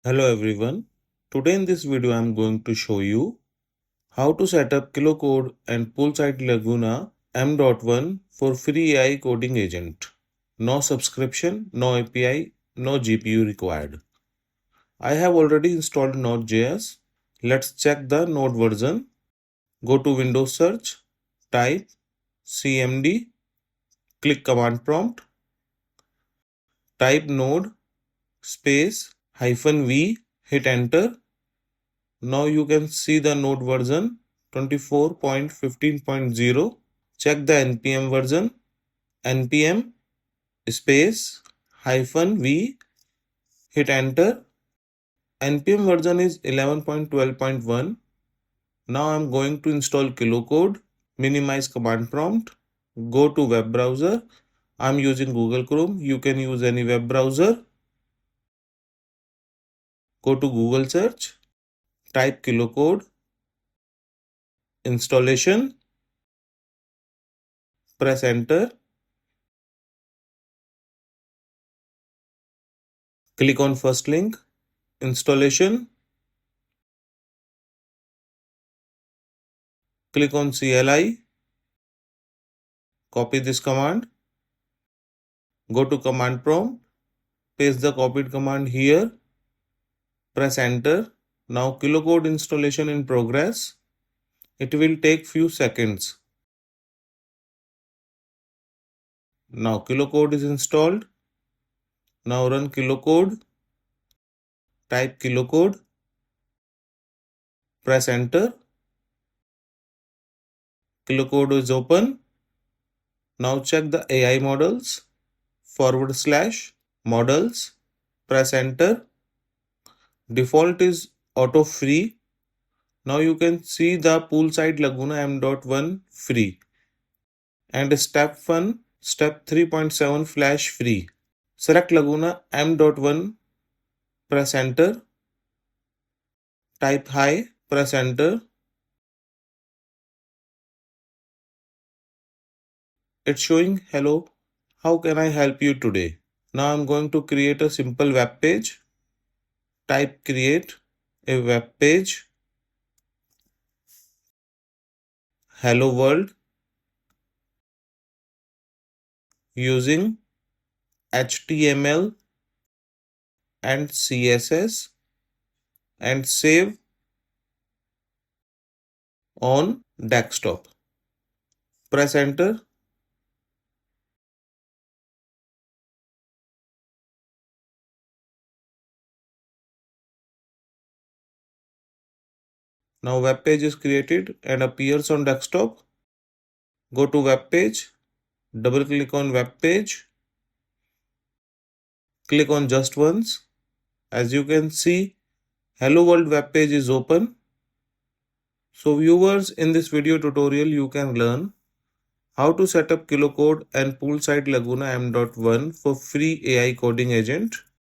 Hello everyone. Today in this video I am going to show you how to set up Kilocode and Poolside Laguna M.1 for free AI coding agent. No subscription, no API, no GPU required. I have already installed Node.js. Let's check the Node version. Go to Windows search, type cmd, click command prompt, type node space -v, hit enter. Now you can see the Node version 24.15.0. Check the npm version, npm space -v, hit enter. npm version is 11.12.1. Now I am going to install Kilocode. Minimize command prompt. Go to web browser. I am using Google Chrome. You can use any web browser. Go to Google search. Type Kilocode. Installation. Press enter. Click on first link. Installation. Click on CLI. Copy this command. Go to command prompt. Paste the copied command here. Press enter. Now Kilocode installation in progress. It will take few seconds. Now Kilocode is installed. Now run Kilocode. Type Kilocode. Press enter. Kilocode is open. Now check the AI models. /models. Press enter. Default is auto free. Now you can see the Poolside Laguna M.1 free and step 1, step 3.7 flash free. Select Laguna M.1. Press enter. Type hi. Press enter. It's showing hello. How can I help you today? Now I'm going to create a simple web page. Type create a web page. Hello world. Using HTML and CSS and save on desktop. Press enter. Now web page is created and appears on desktop. Go to web page, double click on web page, click on just once. As you can see, Hello World web page is open. So viewers, in this video tutorial you can learn how to set up Kilocode and Poolside Laguna M.1 for free AI coding agent.